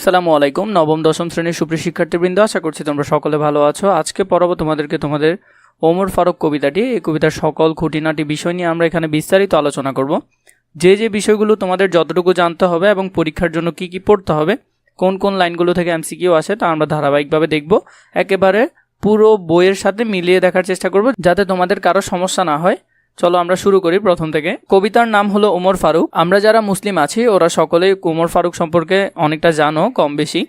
আসসালামু আলাইকুম। নবম দশম শ্রেণীর সুপ্রিয় শিক্ষার্থীবৃন্দ, আশা করছি তোমরা সকলে ভালো আছো। আজকে পড়াবো তোমাদেরকে তোমাদের ওমর ফারুক কবিতাটি। এই কবিতার সকল খুঁটিনাটি বিষয় নিয়ে আমরা এখানে বিস্তারিত আলোচনা করব। যে যে বিষয়গুলো তোমাদের যতটুকু জানতে হবে এবং পরীক্ষার জন্য কি কি পড়তে হবে, কোন কোন লাইনগুলো থেকে এমসিকিউ আসে, তা আমরা ধারাবাহিকভাবে দেখব। একেবারে পুরো বইয়ের সাথে মিলিয়ে দেখার চেষ্টা করব যাতে তোমাদের কারো সমস্যা না হয়। চলো আমরা শুরু করি প্রথম থেকে। কবিতার নাম হলো ওমর ফারুক। আমরা যারা মুসলিম আছি ওরা সকলেই ওমর ফারুক সম্পর্কে অনেকটা জানো কম বেশি।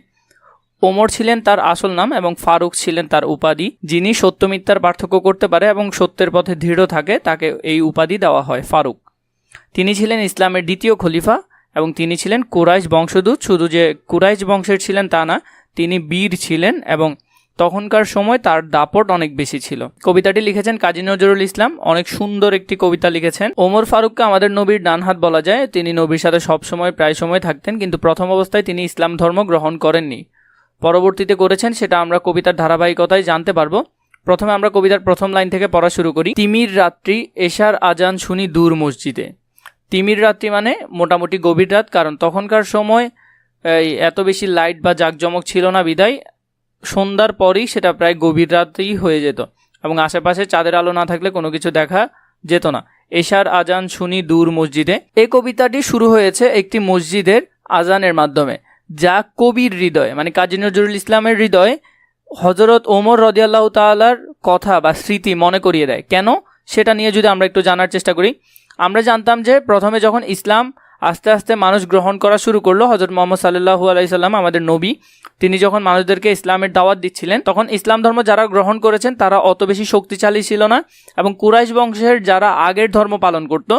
ওমর ছিলেন তার আসল নাম এবং ফারুক ছিলেন তার উপাধি। যিনি সত্য মিথ্যার পার্থক্য করতে পারে এবং সত্যের পথে দৃঢ় থাকে তাকে এই উপাধি দেওয়া হয় ফারুক। তিনি ছিলেন ইসলামের দ্বিতীয় খলিফা এবং তিনি ছিলেন কুরাইশ বংশোদ্ভূত। শুধু যে কুরাইশ বংশের ছিলেন তা না, তিনি বীর ছিলেন এবং তখনকার সময় তার দাপট অনেক বেশি ছিল। কবিতাটি লিখেছেন কাজী নজরুল ইসলাম। অনেক সুন্দর একটি কবিতা লিখেছেন। ওমর ফারুককে আমাদের নবীর ডান হাত বলা যায়। তিনি নবীর সাথে সবসময় প্রায় সময় থাকতেন, কিন্তু প্রথম অবস্থায় তিনি ইসলাম ধর্ম গ্রহণ করেননি। পরবর্তীতে করেছেন, সেটা আমরা কবিতার ধারাবাহিকতায় জানতে পারবো। প্রথমে আমরা কবিতার প্রথম লাইন থেকে পড়া শুরু করি। তিমির রাত্রি এশার আজান শুনি দূর মসজিদে। তিমির রাত্রি মানে মোটামুটি গভীর রাত, কারণ তখনকার সময় এত বেশি লাইট বা জাঁকজমক ছিল না, বিদায় সন্ধ্যার পরই সেটা প্রায় গভীর রাতেই হয়ে যেত এবং আশেপাশে চাঁদের আলো না থাকলে কোনো কিছু দেখা যেত না। এশার আজান শুনি দূর মসজিদে। এই কবিতাটি শুরু হয়েছে একটি মসজিদের আজানের মাধ্যমে, যা কবির হৃদয়ে মানে কাজী নজরুল ইসলামের হৃদয়ে হযরত ওমর রাদিয়াল্লাহু তাআলার কথা বা স্মৃতি মনে করিয়ে দেয়। কেন, সেটা নিয়ে যদি আমরা একটু জানার চেষ্টা করি। আমরা জানতাম যে প্রথমে যখন ইসলাম আস্তে আস্তে মানুষ গ্রহণ করা শুরু করলো, হযরত মুহাম্মদ সাল্লাল্লাহু আলাইহি সাল্লাম আমাদের নবী, তিনি যখন মানুষদেরকে ইসলামের দাওয়াত দিচ্ছিলেন, তখন ইসলাম ধর্ম যারা গ্রহণ করেছেন তারা অত বেশি শক্তিশালী ছিল না এবং কুরাইশ বংশের যারা আগের ধর্ম পালন করত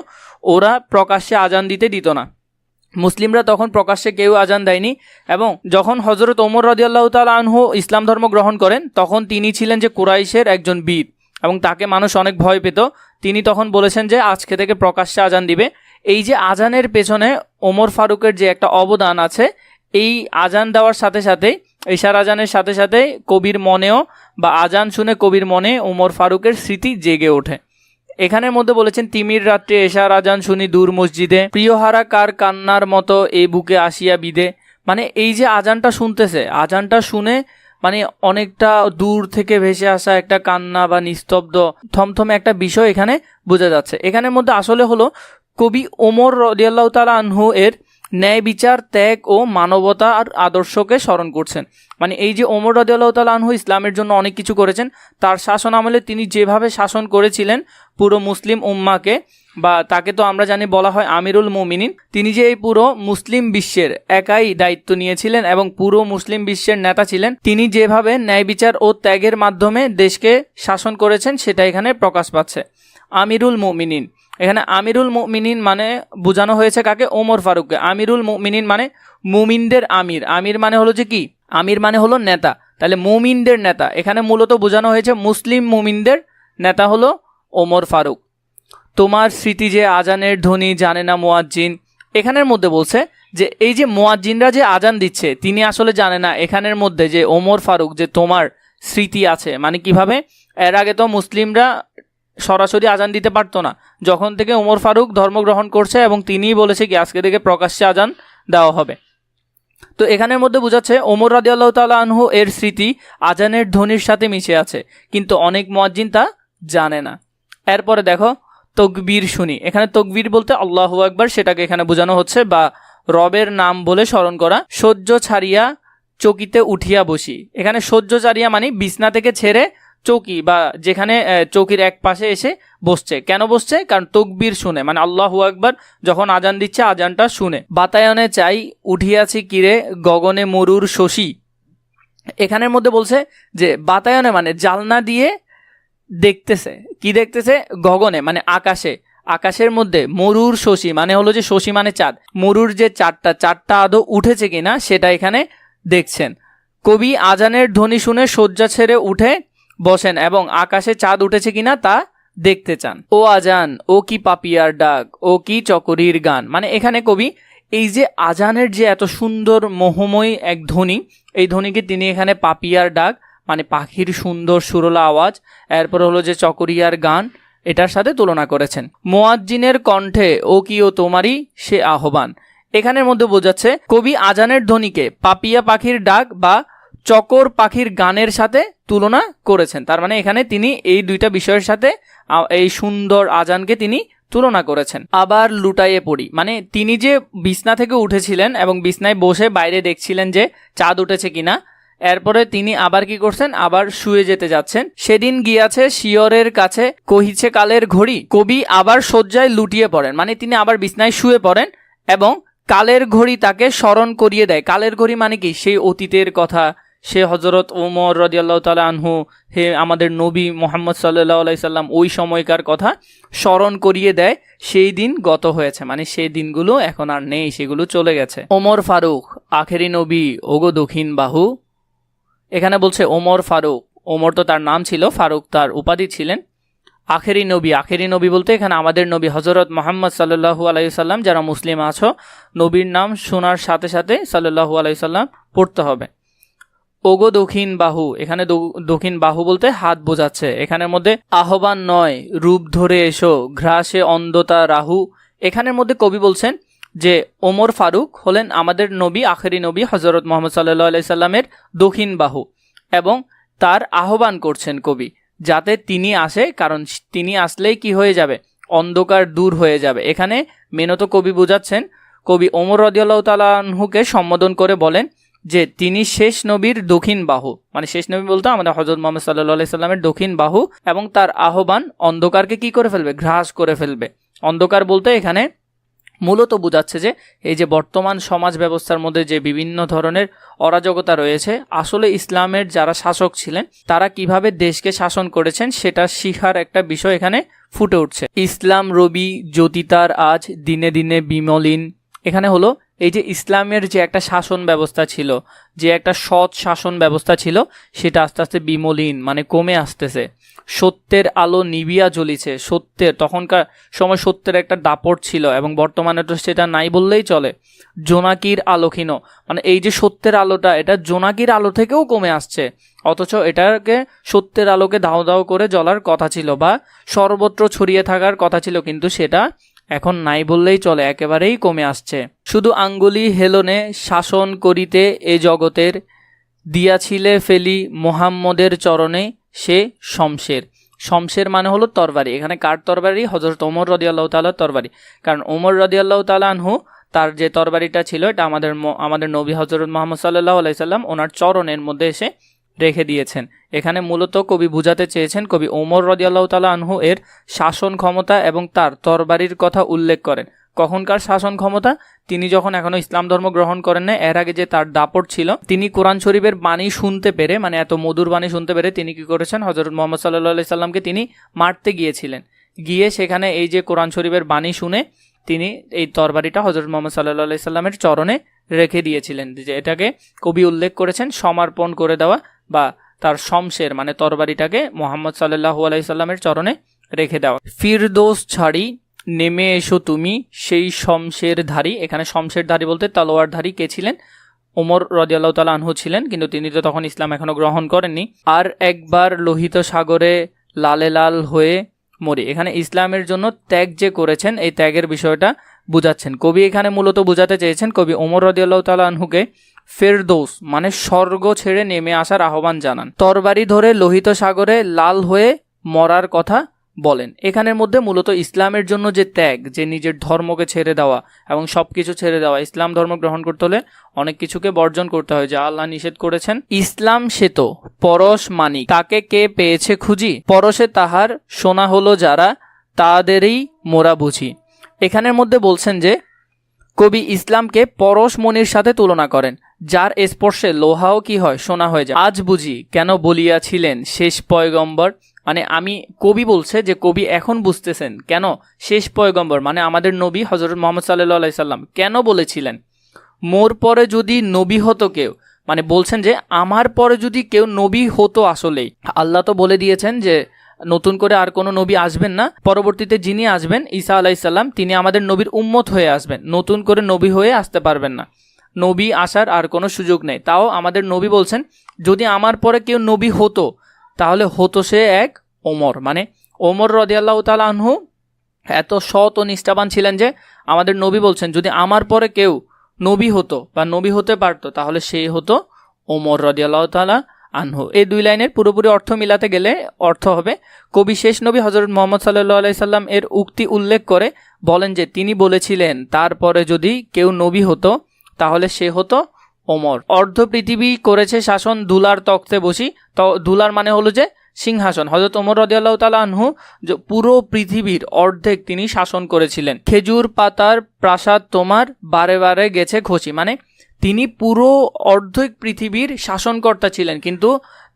ওরা প্রকাশ্যে আজান দিত না। মুসলিমরা তখন প্রকাশ্যে কেউ আজান দেয়নি এবং যখন হযরত ওমর রাদিয়াল্লাহু তাআলা আনহু ইসলাম ধর্ম গ্রহণ করেন, তখন তিনি ছিলেন যে কুরাইশের একজন বীর এবং তাকে মানুষ অনেক ভয় পেত। তিনি তখন বলেছেন যে আজকে থেকে প্রকাশ্যে আজান দিবে। এই যে আজানের পেছনে ওমর ফারুকের যে একটা অবদান আছে, এই আজান দেওয়ার সাথে সাথে, এশার আজানের সাথে সাথে কবির মনেও বা আজান শুনে কবির মনে ওমর ফারুকের স্মৃতি জেগে ওঠে। এখানের মধ্যে বলেছেন, তিমির রাত্রে এশার আজান শুনি দূর মসজিদে, প্রিয়হারা কার কান্নার মতো এই বুকে আসিয়া বিদে। মানে এই যে আজানটা শুনতেছে, আজানটা শুনে মানে অনেকটা দূর থেকে ভেসে আসা একটা কান্না বা নিস্তব্ধ থমথমে একটা বিষয় এখানে বোঝা যাচ্ছে। এখানের মধ্যে আসলে হলো কবি ওমর রাদিয়াল্লাহু তাআলা আনহু এর ন্যায় বিচার, ত্যাগ ও মানবতার আদর্শকে স্মরণ করছেন। মানে এই যে ওমর রাদিয়াল্লাহু তাআলা আনহু ইসলামের জন্য অনেক কিছু করেছেন, তার শাসন আমলে তিনি যেভাবে শাসন করেছিলেন পুরো মুসলিম উম্মাকে, বা তাকে তো আমরা জানি বলা হয় আমিরুল মুমিনিন, তিনি যে এই পুরো মুসলিম বিশ্বের একাই দায়িত্ব নিয়েছিলেন এবং পুরো মুসলিম বিশ্বের নেতা ছিলেন, তিনি যেভাবে ন্যায় বিচার ও ত্যাগের মাধ্যমে দেশকে শাসন করেছেন সেটা এখানে প্রকাশ পাচ্ছে। আমিরুল মুমিনিন, এখানে আমিরুল মুমিনিন মানে বোঝানো হয়েছে কাকে? ওমর ফারুককে। আমিরুল মুমিনিন মানে মুমিনদের আমির। আমির মানে হলো যে কি? আমির মানে হলো নেতা, তাহলে মুমিনদের নেতা। এখানে মূলত বোঝানো হয়েছে মুসলিম মুমিনদের নেতা হলো ওমর ফারুক। তোমার স্মৃতি যে আজানের ধ্বনি জানে না মুয়াজ্জিন। এখানের মধ্যে বলছে যে এই যে মুয়াজ্জিনরা যে আজান দিচ্ছে তিনি আসলে জানে না এখানের মধ্যে যে ওমর ফারুক যে তোমার স্মৃতি আছে। মানে কিভাবে? এর আগে তো মুসলিমরা সরাসরি আজান দিতে পারতো না, যখন থেকে ওমর ফারুক ধর্মগ্রহণ করছে এবং তিনিই বলেছে কি আজকে থেকে প্রকাশ্যে আজান দেওয়া হবে। তো এখানের মধ্যে বোঝাচ্ছে ওমর রাদিয়াল্লাহু তাআলা আনহু এর স্মৃতি আজানের ধ্বনির সাথে মিশে আছে, কিন্তু অনেক মুয়াজ্জিন তা জানে না। এরপরে দেখো তকবীর শুনি। এখানে তকবীর বলতে আল্লাহু আকবার, সেটাকে এখানে বোঝানো হচ্ছে, বা রবের নাম বলে স্মরণ করা। সহ্য ছাড়িয়া চকিতে উঠিয়া বসি। এখানে সহ্য ছাড়িয়া মানে বিছনা থেকে ছেড়ে চৌকি বা যেখানে চৌকির এক পাশে এসে বসছে। কেন বসছে? কারণ তকবীর শুনে, মানে আল্লাহু আকবার যখন আজান দিচ্ছে আজানটা শুনে। বাতায়নে চাই উঠিয়াছি কিরে গগনে মরুর শশী। এখানের মধ্যে বলছে যে বাতায়নে মানে জালনা দিয়ে দেখতেছে। কি দেখতেছে? গগনে মানে আকাশে, আকাশের মধ্যে মরুর শশী মানে হলো যে শশী মানে চাঁদ, মরুর যে চাঁদটা আদৌ উঠেছে কিনা সেটা এখানে দেখছেন। কবি আজানের ধ্বনি শুনে শয্যা ছেড়ে উঠে বসেন এবং আকাশে চাঁদ উঠেছে কিনা তা দেখতে চান। ও আজান ও কি পাপিয়ার ডাক, ও কি চকরির গান। মানে এখানে কবি এই যে আজানের যে এত সুন্দর মোহময় এক ধ্বনি, এই ধ্বনিকে তিনি এখানে পাপিয়ার ডাক মানে পাখির সুন্দর সুরলা আওয়াজ, এরপর হলো যে চকরিয়ার গান, এটার সাথে তুলনা করেছেন। মুয়াজ্জিনের কণ্ঠে ও কি ও তোমারই সে আহ্বান। এখানের মধ্যে বোঝাচ্ছে কবি আজানের ধ্বনিকে পাপিয়া পাখির ডাক বা চকর পাখির গানের সাথে তুলনা করেছেন। তার মানে এখানে তিনি এই দুইটা বিষয়ের সাথে এই সুন্দর আজানকে তিনি তুলনা করেছেন। আবার লুটাইয়ে পড়ি, মানে তিনি যে বিছনা থেকে উঠেছিলেন এবং বিছনায় বসে বাইরে দেখছিলেন যে চাঁদ উঠেছে কিনা, এরপরে তিনি আবার কি করছেন, আবার শুয়ে যেতে যাচ্ছেন। সেদিন গিয়াছে শিয়রের কাছে কহিছে কালের ঘড়ি, কবি আবার শয্যায় লুটিয়ে পড়েন, মানে তিনি আবার বিছনায় শুয়ে পড়েন এবং কালের ঘড়ি তাকে স্মরণ করিয়ে দেয়। কালের ঘড়ি মানে কি, সেই অতীতের কথা, সে হজরত ওমর রাদিয়াল্লাহু তাআলা আনহু, হে আমাদের নবী মুহাম্মদ সাল্লাল্লাহু আলাইহি সাল্লাম, ওই সময়কার কথা স্মরণ করিয়ে দেয়। সেই দিন গত হয়েছে, মানে সেই দিনগুলো এখন আর নেই, সেগুলো চলে গেছে। ওমর ফারুক আখেরি নবী ওগো দক্ষিণ বাহু, এখানে বলছে ওমর ফারুক, ওমর তো তার নাম ছিল, ফারুক তার উপাধি ছিলেন। আখেরি নবী বলতে এখানে আমাদের নবী হজরত মুহাম্মদ সাল্লাল্লাহু আলাইহি সাল্লাম। যারা মুসলিম আছো, নবীর নাম শোনার সাথে সাথে সাল্লাল্লাহু আলাইহি সাল্লাম পড়তে হবে। ওগো দক্ষিণ বাহু, এখানে দক্ষিণ বাহু বলতে হাত বোঝাচ্ছে। এখানের মধ্যে আহ্বান নয়, রূপ ধরে এসো, ঘ্রাসে অন্ধতা রাহু। এখানের মধ্যে কবি বলছেন যে ওমর ফারুক হলেন আমাদের নবী, আখেরি নবী হজরত মুহাম্মদ সাল্লাল্লাহু আলাইহি সাল্লামের দক্ষিণ বাহু, এবং তার আহ্বান করছেন কবি যাতে তিনি আসে, কারণ তিনি আসলেই কি হয়ে যাবে, অন্ধকার দূর হয়ে যাবে। এখানে মেনত কবি বোঝাচ্ছেন, কবি ওমর রাদিয়াল্লাহু তাআলা আনহুকে সম্বোধন করে বলেন যে তিনি শেষ নবীর দক্ষিণ বাহু, মানে শেষ নবী বলতে আমাদের হযরত মুহাম্মদ সাল্লাল্লাহু আলাইহি সাল্লামের দক্ষিণ বাহু, এবং তার আহ্বান অন্ধকারকে কি করে ফেলবে, গ্রাস করে ফেলবে। অন্ধকার বলতে এখানে মূলত বোঝাচ্ছে যে এই যে বর্তমান সমাজ ব্যবস্থার মধ্যে যে বিভিন্ন ধরনের অরাজকতা রয়েছে, আসলে ইসলামের যারা শাসক ছিলেন তারা কিভাবে দেশকে শাসন করেছেন সেটা শিখার একটা বিষয় এখানে ফুটে উঠছে। ইসলাম রবি জ্যোতিতার আজ দিনে দিনে বিমলিন, এখানে হলো এই যে ইসলামের যে একটা শাসন ব্যবস্থা ছিল, যে একটা সৎ শাসন ব্যবস্থা ছিল, সেটা আস্তে আস্তে বিমলিন মানে কমে আসতেছে। সত্যের আলো নিবিয়া জ্বলিছে, সত্যের তখনকার সময় সত্যের একটা দাপট ছিল এবং বর্তমানে তো সেটা নাই বললেই চলে। জোনাকির আলো ক্ষীণ, মানে এই যে সত্যের আলোটা, এটা জোনাকির আলো থেকেও কমে আসছে, অথচ এটাকে সত্যের আলোকে দাও দাও করে জ্বলার কথা ছিল বা সর্বত্র ছড়িয়ে থাকার কথা ছিল, কিন্তু সেটা এখন নাই বললেই চলে, একেবারেই কমে আসছে। শুধু আঙ্গুলি হেলনে শাসন করিতে এ জগতের, দিয়াছিলে ফেলি মোহাম্মদের চরণে সে শমশের। শমশের মানে হলো তরবারি, এখানে কার তরবারি, হযরত ওমর রাদিয়াল্লাহু তাআলার তরবারি। কারণ ওমর রাদিয়াল্লাহু তাআলা আনহু তার যে তরবারিটা ছিল এটা আমাদের নবী হযরত মুহাম্মদ সাল্লাল্লাহু আলাইহি সাল্লাম ওনার চরণের মধ্যে এসে রেখে দিয়েছেন। এখানে মূলত কবি বুঝাতে চেয়েছেন, কবি ওমর রাদিয়াল্লাহু তাআলা আনহু এর শাসন ক্ষমতা এবং তার তরবারির কথা উল্লেখ করেন। কখনকার শাসন ক্ষমতা, তিনি যখন এখনো ইসলাম ধর্ম গ্রহণ করেন না, এর আগে যে তার দাপট ছিল, তিনি কোরআন শরীফের বাণী শুনতে পেরে, মানে এত মধুর বাণী শুনতে পেরে তিনি কি করেছেন, হযরত মুহাম্মদ সাল্লাল্লাহু আলাইহি সাল্লামকে তিনি মারতে গিয়েছিলেন। গিয়ে সেখানে এই যে কোরআন শরীফের বাণী শুনে তিনি এই তরবারিটা হযরত মুহাম্মদ সাল্লাল্লাহু আলাইহি সাল্লামের চরণে রেখে দিয়েছিলেন, যে এটাকে কবি উল্লেখ করেছেন সমর্পণ করে দেওয়া বা তার শমশের মানে তরবারিটাকে মুহাম্মদ সাল্লাল্লাহু আলাইহি সাল্লামের চরণে রেখে দেওয়া। ফিরদৌস ছাড়ি নেমে এসো তুমি সেই শমশের ধারী, এখানে শমশের ধারী বলতে তলোয়ার ধারী কে ছিলেন, ওমর রাদিয়াল্লাহু তাআলা আনহু ছিলেন, কিন্তু তিনি তো তখন ইসলাম এখনো গ্রহণ করেননি। আর একবার লোহিত সাগরে লালে লাল হয়ে মরি, এখানে ইসলামের জন্য ত্যাগ যে করেছেন এই ত্যাগের বিষয়টা বুঝাচ্ছেন কবি। এখানে মূলত বুঝাতে চেয়েছেন কবি ওমর রাদিয়াল্লাহু তাআলা আনহুকে ফেরদৌস মানে স্বর্গ ছেড়ে নেমে আসার আহ্বান জানান। তরবারি ধরে লোহিত সাগরে লাল হয়ে মরার কথা বলেন। এখানের মধ্যে মূলত ইসলামের জন্য যে ত্যাগ, যে নিজের ধর্মকে ছেড়ে দেওয়া এবং সবকিছু ছেড়ে দেওয়া, ইসলাম ধর্ম গ্রহণ করতে হলে অনেক কিছুকে বর্জন করতে হয় যা আল্লাহ নিষেধ করেছেন। ইসলাম সে তো পরশ মানিক, তাকে কে পেয়েছে খুঁজি, পরশে তাহার শোনা হলো যারা, তাদেরই মোরা বুঝি। এখানের মধ্যে বলছেন যে কবি ইসলামকে পরশমণির সাথে তুলনা করেন, যার স্পর্শে লোহাও কি হয়, সোনা হয়ে যায়। আজ বুঝি কেন বলিয়াছিলেন শেষ পয়গম্বর, মানে কবি বলছে যে কবি এখন বুঝতেছেন কেন শেষ পয়গম্বর মানে আমাদের নবী হযরত মুহাম্মদ সাল্লাল্লাহু আলাইহি সাল্লাম কেন বলেছিলেন মোর পরে যদি নবী হতো কেউ, মানে বলছেন যে আমার পরে যদি কেউ নবী হতো, আসলেই আল্লাহ তো বলে দিয়েছেন যে নতুন করে আর কোনো নবী আসবেন না, পরবর্তীতে যিনি আসবেন ঈসা আলাইহিস সালাম, তিনি আমাদের নবীর উম্মত হয়ে আসবেন, নতুন করে নবী হয়ে আসতে পারবেন না, নবী আসার আর কোনো সুযোগ নেই। তাও আমাদের নবী বলছেন যদি আমার পরে কেউ নবী হতো তাহলে হতো সে এক ওমর, মানে ওমর রাদিয়াল্লাহু তাআলা আনহু এত সৎ ও নিষ্ঠাবান ছিলেন যে আমাদের নবী বলছেন যদি আমার পরে কেউ নবী হতো বা নবী হতে পারতো তাহলে সেই হতো ওমর রাদিয়াল্লাহু তাআলা আনহু। এই দুই লাইনের পুরোপুরি অর্থ মিলাতে গেলে অর্থ হবে, কবি শেষ নবী হযরত মুহাম্মদ সাল্লাল্লাহু আলাইহি সাল্লাম এর উক্তি উল্লেখ করে বলেন যে তিনি বলেছিলেন তারপরে যদি কেউ নবী হতো তাহলে সে হতো ওমর। অর্ধ পৃথিবী করেছে শাসন ধুলার তখ্তে বসি, তো ধুলার মানে হলো যে সিংহাসন। হযরত ওমর রাদিয়াল্লাহু তাআলা আনহু পুরো পৃথিবীর অর্ধেক তিনি শাসন করেছিলেন। খেজুর পাতার প্রাসাদ তোমার বারে বারে গেছে খসি, মানে তিনি পুরো অর্ধেক পৃথিবীর শাসনকর্তা ছিলেন, কিন্তু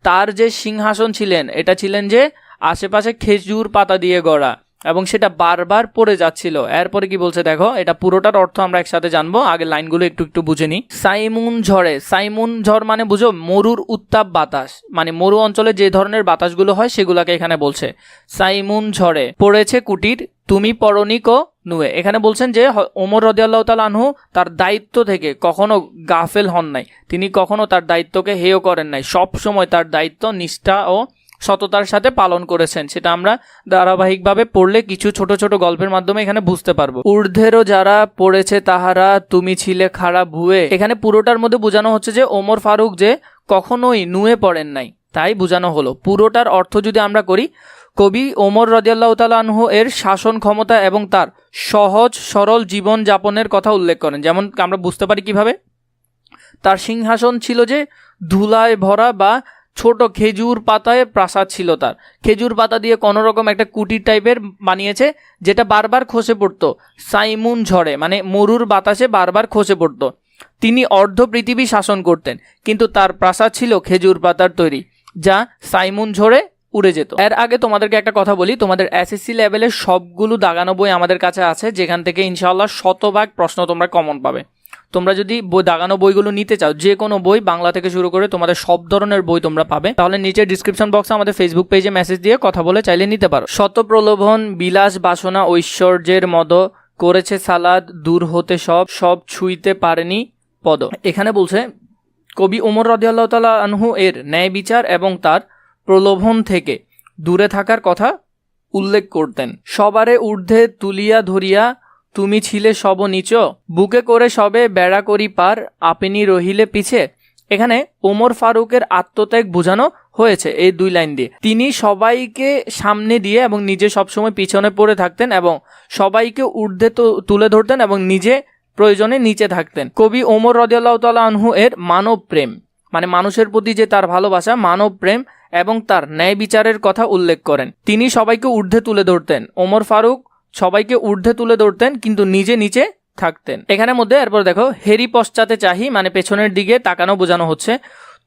তার যে সিংহাসন ছিলেন এটা ছিলেন যে আশেপাশে খেজুর পাতা দিয়ে গড়া এবং সেটা বারবার পড়ে যাচ্ছিল। এরপরে কি বলছে দেখো, এটা পুরোটার অর্থ আমরা একসাথে জানবো, আগে লাইনগুলো একটু একটু বুঝে নিই। সাইমুন ঝড়ে, সাইমুন ঝড় মানে বুঝো মরুর উত্তাপ বাতাস, মানে মরু অঞ্চলে যে ধরনের বাতাসগুলো হয় সেগুলোকে এখানে বলছে। সাইমুন ঝড়ে পড়েছে কুটির তুমি পরনি কো নুয়ে। এখানে বলছেন যে ওমর রাদিয়াল্লাহু তাআলা আনহু তার দায়িত্ব থেকে কখনো গাফেল হন নাই, তিনি কখনো তার দায়িত্বকে হেয় করেন নাই, সব সময় তার দায়িত্ব নিষ্ঠা ও সততার সাথে পালন করেছেন। সেটা আমরা ধারাবাহিকভাবে পড়লে কিছু ছোট ছোট গল্পের মাধ্যমে এখানে বুঝতে পারবো। ঊর্ধ্বেরও যারা পড়েছে তাহারা তুমি ছিলে খাড়া ভুয়ে, এখানে পুরোটার মধ্যে বোঝানো হচ্ছে যে ওমর ফারুক যে কখনোই নুয়ে পড়েন নাই, তাই বোঝানো হলো। পুরোটার অর্থ যদি আমরা করি, কবি ওমর রাদিয়াল্লাহু তাআলা আনহু এর শাসন ক্ষমতা এবং তার সহজ সরল জীবন যাপনের কথা উল্লেখ করেন। যেমন আমরা বুঝতে পারি কিভাবে, তার সিংহাসন ছিল যে ধুলায় ভরা বা ছোট খেজুর পাতায় প্রাসাদ ছিল তার, খেজুর পাতা দিয়ে কোনো রকম একটা কুটির টাইপের বানিয়েছে যেটা বারবার খসে পড়তো। সাইমুন ঝড়ে মানে মরুর বাতাসে বারবার খসে পড়তো। তিনি অর্ধ পৃথিবী শাসন করতেন, কিন্তু তার প্রাসাদ ছিল খেজুর পাতার তৈরি যা সাইমুন ঝড়ে উড়ে যেত। এর আগে তোমাদেরকে একটা কথা বলি, তোমাদের এসএসসি লেভেলের সবগুলো দাগানো বই আমাদের কাছে আছে, যেখান থেকে ইনশাআল্লাহ 100% প্রশ্ন তোমরা কমন পাবে। তোমরা যদি দাগানো বইগুলো নিতে চাও, যে কোনো বই বাংলা থেকে শুরু করে তোমাদের সব ধরনের বই তোমরা পাবে, তাহলে নিচে ডিসক্রিপশন বক্সে আমাদের ফেসবুক পেজে মেসেজ দিয়ে কথা বলে চাইলে নিতে পারো। শত প্রলোভন বিলাস বাসনা ঐশ্বর্যের মদ করেছে সালাদ দূর হতে সব সব ছুঁইতে পারেনি পদ। এখানে বলছে কবি ওমর রাদিয়াল্লাহু তাআলা আনহু এর ন্যায় বিচার এবং তার প্রলোভন থেকে দূরে থাকার কথা উল্লেখ করতেন। সবারে ঊর্ধ্বে তুলিয়া ধরিয়া তুমি ছিলে সব নিচ, বুকে করে সবে বেড়া করি পার আপনি রহিলে পিছে। এখানে ওমর ফারুকের আত্মত্যাগ বোঝানো হয়েছে এই দুই লাইন দিয়ে। তিনি সবাইকে সামনে দিয়ে এবং নিজে সবসময় পিছনে পড়ে থাকতেন এবং সবাইকে ঊর্ধ্বে তুলে ধরতেন এবং নিজে প্রয়োজনে নিচে থাকতেন। কবি ওমর রাদিয়াল্লাহু তাআলা আনহু এর মানব প্রেম মানে মানুষের প্রতি যে তার ভালোবাসা, মানব প্রেম এবং তার ন্যায় বিচারের কথা উল্লেখ করেন। তিনি সবাইকে ঊর্ধ্বে তুলে ধরতেন। ওমর ফারুক সবাইকে ঊর্ধ্বে তুলে ধরতেন কিন্তু নিজে নিচে থাকতেন। এখানে মধ্যে এরপর দেখো, হেরি পশ্চাতে চাহি মানে পেছনের দিকে তাকানো বোঝানো হচ্ছে।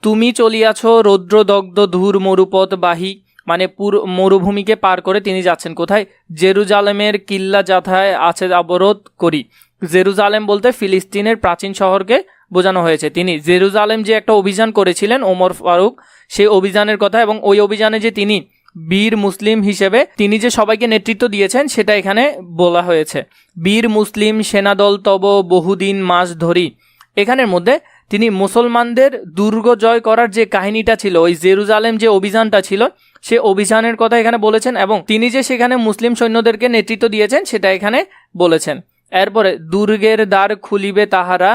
তুমি চলিয়াছ রৌদ্রদগ্ধ ধূর মরুপথ বাহি মানে পুরো মরুভূমিকে পার করে তিনি যাচ্ছেন কোথায়? জেরুজালেমের কিল্লা যাথায় আছে অবরোধ করি। জেরুজালেম বলতে ফিলিস্তিনের প্রাচীন শহরকে বোঝানো হয়েছে। তিনি জেরুজালেম যে একটা অভিযান করেছিলেন ওমর ফারুক, সেই অভিযানের কথা এবং ওই অভিযানে যে তিনি বীর মুসলিম হিসেবে তিনি যে সবাইকে নেতৃত্ব দিয়েছেন সেটা এখানে বলা হয়েছে। বীর মুসলিম সেনাদল তব বহুদিন মাস ধরি। এখানের মধ্যে তিনি মুসলমানদের দুর্গ জয় করার যে কাহিনীটা ছিল, ওই জেরুজালেম যে অভিযানটা ছিল সে অভিযানের কথা এখানে বলেছেন এবং তিনি যে সেখানে মুসলিম সৈন্যদেরকে নেতৃত্ব দিয়েছেন সেটা এখানে বলেছেন। এরপরে দুর্গের দ্বার খুলিবে তাহারা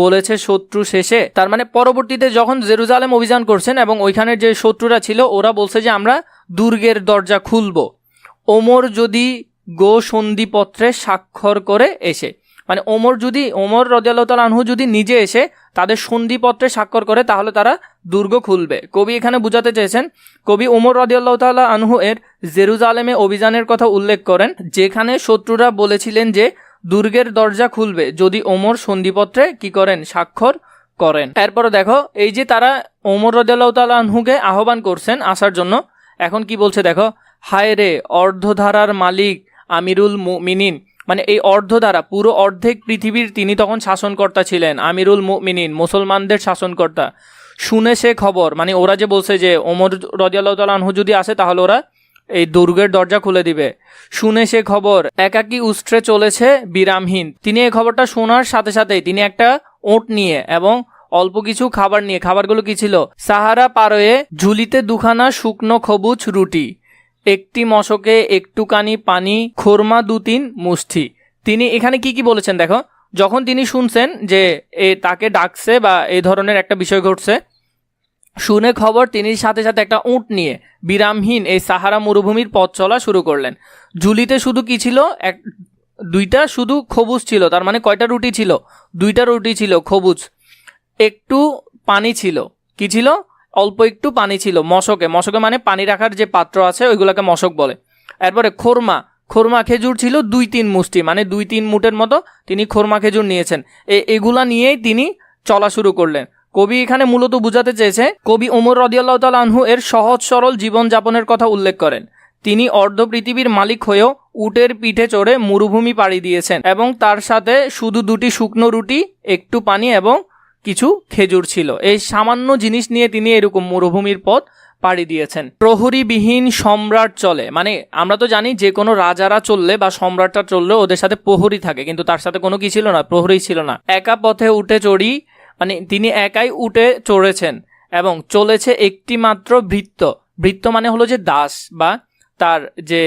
বলেছে শত্রু শেষে, তার মানে পরবর্তীতে যখন জেরুজালেম অভিযান করছেন এবং ওইখানের যে শত্রুরা ছিল ওরা বলছে যে আমরা দুর্গের দরজা খুলব। ওমর যদি গো সন্ধিপত্রে স্বাক্ষর করে এসে, মানে ওমর রাদিয়াল্লাহু তাআলা আনহু যদি নিজে এসে তাদের সন্ধিপত্রে স্বাক্ষর করে তাহলে তারা দুর্গ খুলবে। কবি এখানে বুঝাতে চেয়েছেন, কবি ওমর রাদিয়াল্লাহু তাআলা আনহু এর জেরুজালেমে অভিযানের কথা উল্লেখ করেন যেখানে শত্রুরা বলেছিলেন যে দুর্গের দরজা খুলবে যদি ওমর সন্ধিপত্রে কি করেন, স্বাক্ষর করেন। এরপরে দেখো, এই যে তারা ওমর রাদিয়াল্লাহু তাআলা আনহুকে আহ্বান করছেন আসার জন্য, এখন কি বলছে দেখো, হায় রে অর্ধধারার মালিক আমিরুল মুমিনিন, মানে এই অর্ধধারা পুরো অর্ধেক পৃথিবীর তিনি তখন শাসনকর্তা ছিলেন, আমিরুল মুমিনিন মুসলমানদের শাসনকর্তা। শুনে সে খবর, মানে ওরা যে বলছে যে ওমর রাদিয়াল্লাহু তাআলা আনহু যদি আসে তাহলে ওরা এই দুর্গের দরজা খুলে দিবে। শুনে সে খবর একাকী উষ্ট্রে চলেছে বিরামহীন। তিনি এই খবরটা শোনার সাথে সাথেই তিনি একটা ওট নিয়ে এবং অল্প কিছু খাবার নিয়ে, খাবারগুলো কি ছিল, সাহারা পার হয়ে ঝুলিতে দুখানা শুকনো খবুজ রুটি। একটি মশকে একটুখানি পানি, খোরমা 2-3 মুষ্টি। তিনি এখানে কি কি বলেছেন দেখো, যখন তিনি শুনছেন যে তাকে ডাকছে বা এই ধরনের একটা বিষয় ঘটছে, শুনে খবর তিনি সাথে সাথে একটা উট নিয়ে বিরামহীন এই সাহারা মরুভূমির পথ চলা শুরু করলেন। ঝুলিতে শুধু কি ছিল, দুইটা শুধু খবুজ ছিল। তার মানে কয়টা রুটি ছিল? 2টা রুটি ছিল খবুজ। একটু পানি ছিল, কি ছিল? অল্প একটু পানি ছিল মশকে। মশকে মানে পানি রাখার যে পাত্র আছে ওইগুলোকে মশক বলে। এরপরে খোরমা খেজুর ছিল 2-3 মুষ্টি, মানে 2-3 মুঠের মতো তিনি খোরমা খেজুর নিয়েছেন। এগুলা নিয়েই তিনি চলা শুরু করলেন। কবি এখানে মূলত বুঝাতে চেয়েছে, কবি ওমর রাদিয়াল্লাহু তাআলা আনহু এর সহজ সরল জীবনযাপনের কথা উল্লেখ করেন। তিনি অর্ধ পৃথিবীর মালিক হয়েও উটের পিঠে চড়ে মরুভূমি পাড়ি দিয়েছেন এবং তার সাথে শুধু 2টি শুকনো রুটি, একটু পানি এবং কিছু খেজুর ছিল। এই সামান্য জিনিস নিয়ে তিনি এরকম মরুভূমির পথ পাড়ি দিয়েছেন। প্রহরীবিহীন সম্রাট চলে, মানে আমরা তো জানি যে কোনো রাজারা চললে বা সম্রাটরা চললে ওদের সাথে প্রহরী থাকে, কিন্তু তার সাথে কোনো কি ছিল না, প্রহরী ছিল না। একা পথে উঠে চড়ি, মানে তিনি একাই উঠে চড়েছেন এবং চলেছে একটি মাত্র ভৃত্য। ভৃত্য মানে হলো যে দাস, বা তার যে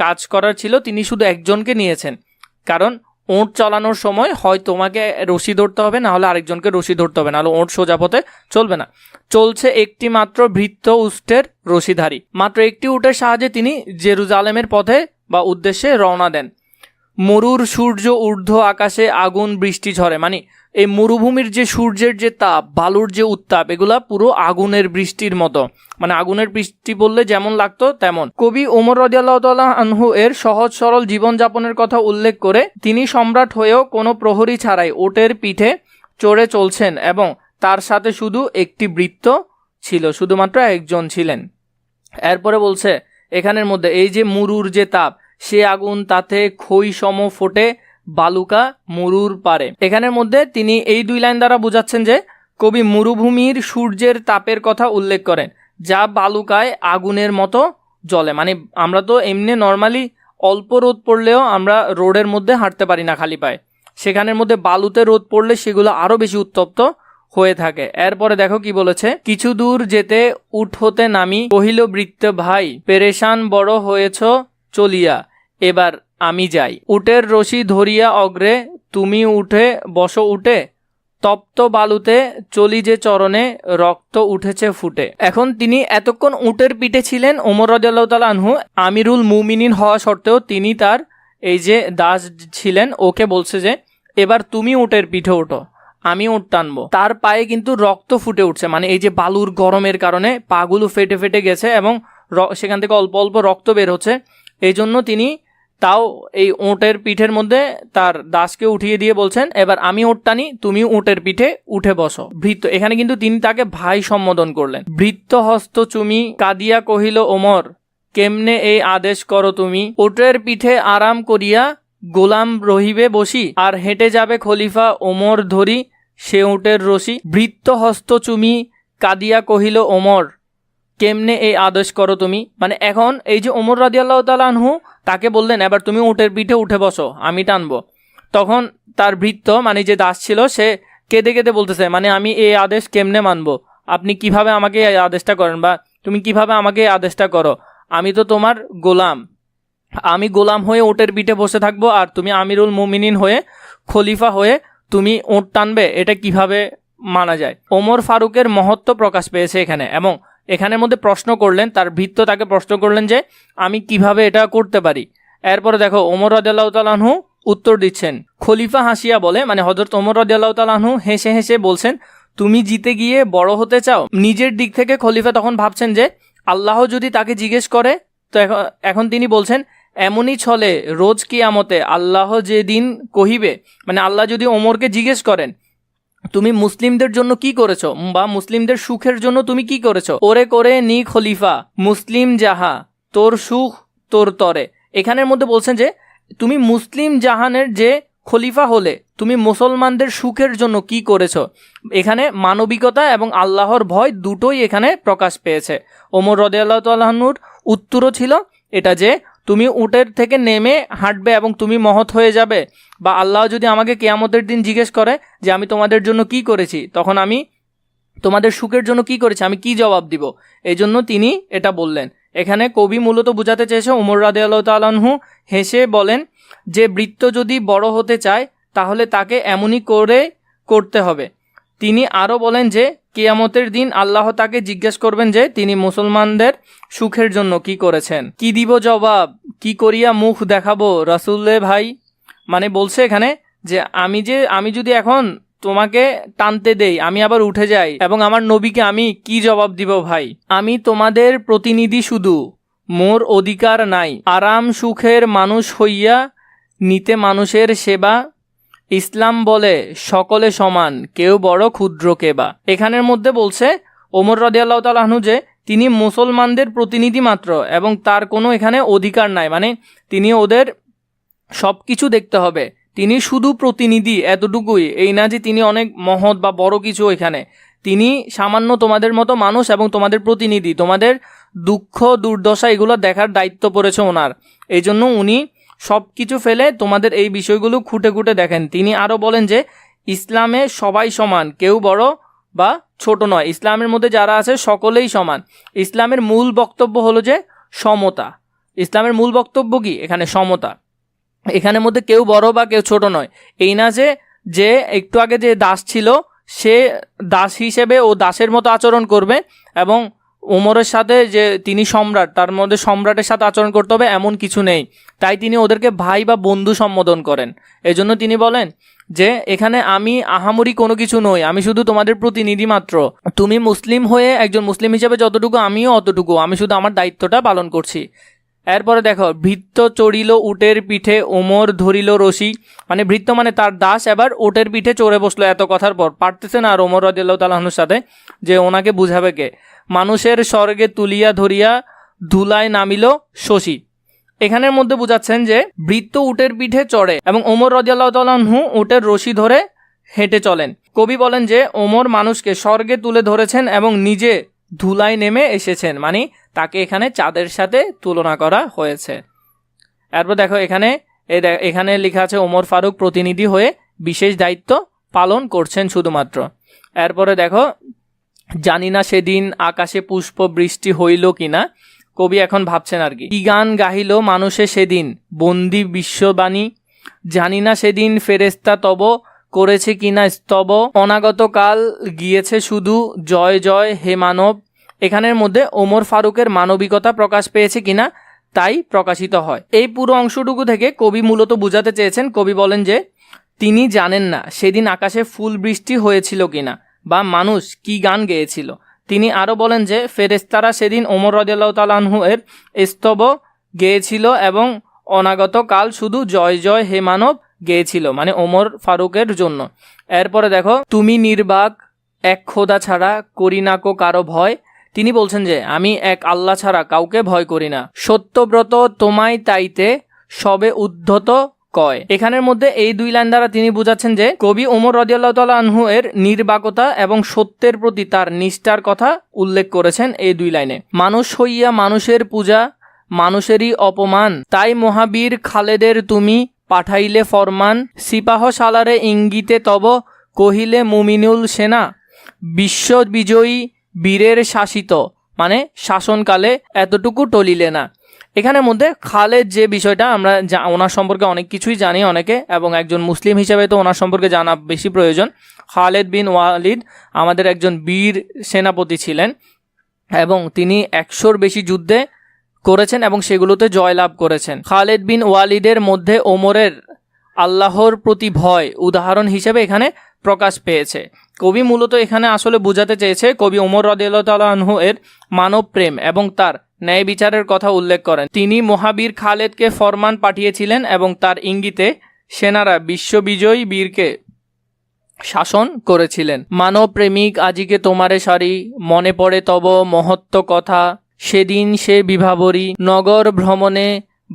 কাজ করার ছিল তিনি শুধু একজনকে নিয়েছেন, কারণ ওঁট চালানোর সময় হয় তোমাকে রশি ধরতে হবে, না হলে আরেকজনকে রশি ধরতে হবে, নাহলে ওঁট সোজা পথে চলবে না। চলছে একটি মাত্র ভৃত্য উষ্টের রশিধারী। মাত্র একটি উটের সাহায্যে তিনি জেরুজালেমের পথে বা উদ্দেশ্যে রওনা দেন। মরুর সূর্য ঊর্ধ্ব আকাশে আগুন বৃষ্টি ঝরে, মানে এই মরুভূমির যে সূর্যের যে তাপ, বালুর যে উত্তাপ, এগুলা পুরো আগুনের বৃষ্টির মতো, মানে আগুনের বৃষ্টি বললে যেমন লাগতো তেমন। কবি ওমর রাদিয়াল্লাহু তাআলা আনহু এর সহজ সরল জীবনযাপনের কথা উল্লেখ করে তিনি সম্রাট হয়েও কোনো প্রহরী ছাড়াই ওটের পিঠে চড়ে চলছেন এবং তার সাথে শুধু একটি ভৃত্য ছিল, শুধুমাত্র একজন ছিলেন। এরপরে বলছে এখানের মধ্যে এই যে মরুর যে তাপ, সে আগুন তাতে খই সম ফোটে বালুকা মরুর পারে। এখানের মধ্যে তিনি এই 2 লাইন দ্বারা বোঝাচ্ছেন যে কবি মরুভূমির সূর্যের তাপের কথা উল্লেখ করেন, যা বালুকায় আগুনের মতো জ্বলে। মানে আমরা তো এমনি নর্মালি অল্প রোদ পড়লেও আমরা রোডের মধ্যে হাঁটতে পারি না খালি পায়ে, সেখানের মধ্যে বালুতে রোদ পড়লে সেগুলো আরো বেশি উত্তপ্ত হয়ে থাকে। এরপরে দেখো কি বলেছে, কিছু দূর যেতে উঠ হতে নামি, কহিল ভৃত্য ভাই, পেরেশান বড় হয়েছ চলিয়া, এবার আমি যাই। উটের রশি ধরিয়া অগ্রে, তুমি উঠে বসো উঠে, তপ্ত বালুতে চলি যে চরণে, রক্ত উঠেছে ফুটে। এখন তিনি এতক্ষণ উটের পিঠে ছিলেন। ওমর রাদিয়াল্লাহু তাআলা আনহু আমিরুল মুমিনিন হওয়া সত্ত্বেও তিনি তার এই যে দাস ছিলেন, ওকে বলছে যে এবার তুমি উটের পিঠে ওঠো, আমি উট টানবো। তার পায়ে কিন্তু রক্ত ফুটে উঠছে, মানে এই যে বালুর গরমের কারণে পাগুলো ফেটে ফেটে গেছে এবং সেখান থেকে অল্প অল্প রক্ত বের হচ্ছে। এই জন্য তিনি তাও এই উটের পিঠের মধ্যে তার দাসকে উঠিয়ে দিয়ে বলছেন, এবার আমি উট টানি, তুমি উটের পিঠে উঠে বসো। ভৃত্য, এখানে কিন্তু তিনি তাকে ভাই সম্বোধন করলেন। ভৃত্য হস্ত চুমি কাঁদিয়া কহিল ওমর, কেমনে এই আদেশ করো তুমি, উটের পিঠে আরাম করিয়া গোলাম রহিবে বসি, আর হেঁটে যাবে খলিফা ওমর ধরি সে উটের রশি। ভৃত্য হস্ত চুমি কাঁদিয়া কহিল ওমর, কেমনে এই আদেশ করো তুমি, মানে এখন এই যে ওমর রাদিয়াল্লাহু তাআলা আনহু তাকে বললেন এবার তুমি উটের পিঠে উঠে বসো, আমি টানবো। তখন তার ভৃত্য মানে যে দাস ছিল সে কেঁদে কেঁদে বলতেছে, মানে আমি এই আদেশ কেমনে মানবো, আপনি কিভাবে আমাকে এই আদেশটা করেন, বা তুমি কিভাবে আমাকে এই আদেশটা করো, আমি তো তোমার গোলাম, আমি গোলাম হয়ে উটের পিঠে বসে থাকবো আর তুমি আমিরুল মুমিনিন হয়ে খলিফা হয়ে তুমি উট টানবে, এটা কিভাবে মানা যায়। ওমর ফারুকের মহত্ব প্রকাশ পেয়েছে এখানে, এবং এখানের মধ্যে প্রশ্ন করলেন, তার ভৃত্য তাকে প্রশ্ন করলেন যে আমি কিভাবে এটা করতে পারি। এরপরে দেখো ওমর রাদিয়াল্লাহু তাআলা আনহু উত্তর দিচ্ছেন। খলিফা হাসিয়া বলে, মানে হযরত ওমর রাদিয়াল্লাহু তাআলা আনহু হেসে হেসে বলছেন, তুমি জিতে গিয়ে বড় হতে চাও। নিজের দিক থেকে খলিফা তখন ভাবছেন যে আল্লাহ যদি তাকে জিজ্ঞেস করে, তো এখন তিনি বলছেন এমনই ছলে রোজ কিয়ামতে আল্লাহ যে দিন কহিবে, মানে আল্লাহ যদি ওমরকে জিজ্ঞেস করেন তুমি মুসলিমদের জন্য কি করেছো, বা মুসলিমদের সুখের জন্য তুমি কি করেছো, ওরে করে নি খলিফা মুসলিম যাহা তোর সুখ তোর তরে। এখানের মধ্যে বলছেন যে তুমি মুসলিম জাহানের যে খলিফা হলে তুমি মুসলমানদের সুখের জন্য কি করেছো। এখানে মানবিকতা এবং আল্লাহর ভয় দুটোই এখানে প্রকাশ পেয়েছে। ওমর রাদিয়াল্লাহু তাআলা আনহুর উত্তরও ছিল এটা যে তুমি উটের থেকে নেমে হাঁটবে এবং তুমি মহৎ হয়ে যাবে, বা আল্লাহ যদি আমাকে কিয়ামতের দিন জিজ্ঞেস করে যে আমি তোমাদের জন্য কি করেছি, তখন আমি তোমাদের সুখের জন্য কি করেছি, আমি কি জবাব দিব। এই জন্য তিনি এটা বললেন। এখানে কবি মূলত বোঝাতে চেয়েছে ওমর রাদিয়াল্লাহু তাআলা আনহু হেসে বলেন যে বৃত্ত যদি বড় হতে চায় তাহলে তাকে এমনই করতে হবে। তিনি আরও বলেন যে কিয়ামতের দিন আল্লাহ তাকে জিজ্ঞেস করবেন যে তিনি মুসলমানদের সুখের জন্য কি করেছেন। কি দিব জবাব, কি করিয়া মুখ দেখাবো রাসূলে ভাই। মানে বলছে এখানে যে আমি যদি এখন তোমাকে টানতে দেই, আমি আবার উঠে যাই এবং আমার নবীকে আমি কি জবাব দিব ভাই। আমি তোমাদের প্রতিনিধি, শুধু মোর অধিকার নাই। আরাম সুখের মানুষ হইয়া নিতে মানুষের সেবা। ইসলাম বলে সকলে সমান, কেউ বড় ক্ষুদ্র কেবা। এখানের মধ্যে বলছে ওমর রাদিয়াল্লাহু তাআলা আনহু যে তিনি মুসলমানদের প্রতিনিধি মাত্র এবং তার কোনো এখানে অধিকার নাই। মানে তিনি ওদের সব কিছু দেখতে হবে, তিনি শুধু প্রতিনিধি, এতটুকুই। এই না যে তিনি অনেক মহৎ বা বড় কিছু। এখানে তিনি সামান্য তোমাদের মতো মানুষ এবং তোমাদের প্রতিনিধি। তোমাদের দুঃখ দুর্দশা এগুলো দেখার দায়িত্ব পড়েছে ওনার। এই জন্য উনি সব কিছু ফেলে তোমাদের এই বিষয়গুলো খুঁটে খুঁটে দেখেন। তিনি আরও বলেন যে ইসলামে সবাই সমান, কেউ বড় বা ছোট নয়। ইসলামের মধ্যে যারা আছে সকলেই সমান। ইসলামের মূল বক্তব্য হলো যে সমতা। ইসলামের মূল বক্তব্য কি? এখানে সমতা। এখানের মধ্যে কেউ বড় বা কেউ ছোট নয়। এই না যে একটু আগে যে দাস ছিল সে দাস হিসেবে ও দাসের মতো আচরণ করবে এবং ওমরের সাথে যে তিনি সম্রাট, তার মধ্যে সম্রাটের সাথে আচরণ করতে হবে এমন কিছু নেই। তাই তিনি ওদেরকে ভাই বা বন্ধু সম্বোধন করেন। এজন্য তিনি বলেন যে এখানে আমি আহামরি কোনো কিছু নই, আমি শুধু তোমাদের প্রতিনিধি মাত্র। তুমি মুসলিম হয়ে একজন মুসলিম হিসেবে যতটুকু আমিও অতটুকু, আমি শুধু আমার দায়িত্বটা পালন করছি। এরপরে দেখো, ভৃত্য চড়িল উটের পিঠে, ওমর ধরিল রশি। মানে ভৃত্য মানে তার দাস এবার উটের পিঠে চড়ে বসলো। এত কথার পর পারতেছে না আর ওমর রাদিয়াল্লাহু তাআলা আনহুর সাথে যে ওনাকে বুঝাবে কে। মানুষের স্বর্গে তুলিয়া ধরিয়া ধুলায় নামিল শশী। এখানের মধ্যে বুঝাচ্ছেন যে ভৃত্য উটের পিঠে চড়ে এবং ওমর রাদিয়াল্লাহু তাআলা আনহু উটের রশি ধরে হেঁটে চলেন। কবি বলেন যে ওমর মানুষকে স্বর্গে তুলে ধরেছেন এবং নিজে ধুলায় নেমে এসেছেন। মানে তাকে এখানে চাঁদের সাথে তুলনা করা হয়েছে। এরপর দেখো এখানে লেখা আছে ওমর ফারুক প্রতিনিধি হয়ে বিশেষ দায়িত্ব পালন করছেন শুধুমাত্র। এরপরে দেখো, জানি না সেদিন আকাশে পুষ্প বৃষ্টি হইল কিনা। কবি এখন ভাবছেন আর কি গান গাহিল মানুষে সেদিন বন্দি বিশ্ববাণী। জানি না সেদিন ফেরেস্তা তব করেছে কিনা স্তব। অনাগত কাল গিয়েছে শুধু জয় জয় হে মানব। এখানের মধ্যে ওমর ফারুকের মানবিকতা প্রকাশ পেয়েছে কিনা তাই প্রকাশিত হয়। এই পুরো অংশটুকু থেকে কবি মূলত বোঝাতে চেয়েছেন, কবি বলেন যে তিনি জানেন না সেদিন আকাশে ফুল বৃষ্টি হয়েছিল কিনা বা মানুষ কি গান গেয়েছিল। তিনি আরও বলেন যে ফেরেশতারা সেদিন ওমর রাদিয়াল্লাহু তাআলা আনহু এর স্তব গেয়েছিল এবং অনাগত কাল শুধু জয় জয় হে মানব গেয়েছিল, মানে ওমর ফারুকের জন্য। এরপরে দেখো, তুমি নির্বাক এক খোদা ছাড়া করি না কো কারো ভয়। তিনি বলছেন যে আমি এক আল্লাহ ছাড়া কাউকে ভয় করি না। সত্যব্রত তোমায় তাইতে সবে উদ্ধত কয়। এখানের মধ্যে এই দুই লাইন দ্বারা তিনি বুঝাচ্ছেন যে কবি ওমর রাদিয়াল্লাহু তাআলা আনহু এর নির্বাকতা এবং সত্যের প্রতি তার নিষ্ঠার কথা উল্লেখ করেছেন এই দুই লাইনে। মানুষ হইয়া মানুষের পূজা, মানুষেরই অপমান, তাই মহাবীর খালেদের তুমি পাঠাইলে ফরমান। সিপাহ সালারে ইঙ্গিতে তব কহিলে মুমিনুল সেনা, বিশ্ব বিজয়ী বীরের শাসিত, মানে শাসনকালে এতটুকু টলিলে না। এখানের মধ্যে খালেদ যে বিষয়টা, আমরা ওনার সম্পর্কে অনেক কিছুই জানি অনেকে, এবং একজন মুসলিম হিসেবে তো ওনার সম্পর্কে জানা বেশি প্রয়োজন। খালেদ বিন ওয়ালিদ আমাদের একজন বীর সেনাপতি ছিলেন এবং তিনি 100-র বেশি যুদ্ধে করেছেন এবং সেগুলোতে জয়লাভ করেছেন। খালেদ বিন ওয়ালিদের মধ্যে ওমরের আল্লাহর প্রতি ভয় উদাহরণ হিসেবে এখানে প্রকাশ পেয়েছে। কবি মূলত এখানে আসলে বোঝাতে চেয়েছে, কবি ওমর রাদিয়াল্লাহু তাআলা আনহু এর মানব প্রেম এবং তার ন্যায় বিচারের কথা উল্লেখ করেন। তিনি মহাবীর খালেদকে ফরমান পাঠিয়েছিলেন এবং তার ইঙ্গিতে সেনারা বিশ্ববিজয়ী বীরকে শাসন করেছিলেন। মানব প্রেমিক আজিকে তোমারে সারি, মনে পড়ে তব মহত্ব কথা, সেদিন সে বিভাবরী নগর ভ্রমণে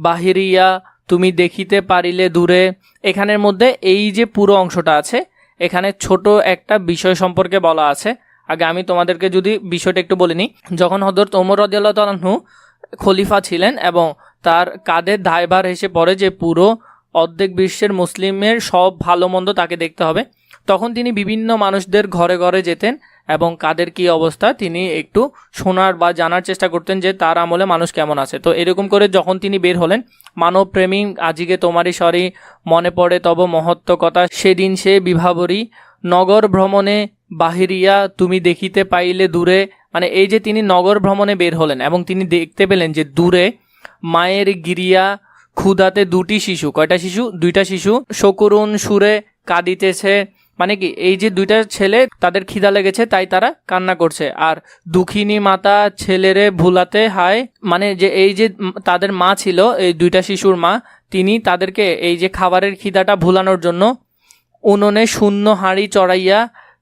বাহিরিয়া তুমি দেখিতে পারিলে দূরে। এখানের মধ্যে এই যে পুরো অংশটা আছে, এখানে ছোট একটা বিষয় সম্পর্কে বলা আছে। আগে আমি তোমাদেরকে যদি বিষয়টা একটু বলে নিই। যখন হযরত ওমর রাদিয়াল্লাহু তাআলা আনহু খলিফা ছিলেন এবং তার কাঁধে দায়ভার এসে পড়ে যে পুরো অর্ধেক বিশ্বের মুসলিমের সব ভালো মন্দ তাকে দেখতে হবে, তখন তিনি বিভিন্ন মানুষদের ঘরে ঘরে যেতেন এবং কাদের কি অবস্থা তিনি একটু শোনার বা জানার চেষ্টা করতেন যে তার আমলে মানুষ কেমন আছে। তো এরকম করে যখন তিনি বের হলেন, মানব প্রেমী আজিকে তোমারই সরি মনে পড়ে তব মহত্ব কথা, সেদিন সে বিভাবরী নগর ভ্রমণে বাহিরিয়া তুমি দেখিতে পাইলে দূরে। মানে এই যে তিনি নগর ভ্রমণে বের হলেন এবং তিনি দেখতে পেলেন যে দূরে মায়ের গিরিয়া ক্ষুধাতে দুটি শিশু, কয়টা শিশু? দুইটা শিশু সকরুণ সুরে কাঁদিতেছে। মানে কি এই যে দুইটা ছেলে তাদের খিদা লেগেছে তাই তারা কান্না করছে। আর দুঃখিনী মাতা ছেলেরে ভুলাতে হায়, মানে যে এই যে তাদের মা ছিল, এই দুইটা শিশুর মা, তিনি তাদেরকে এই যে খাবারের খিদাটা ভুলানোর জন্য উনুনে শূন্য হাঁড়ি চড়াইয়া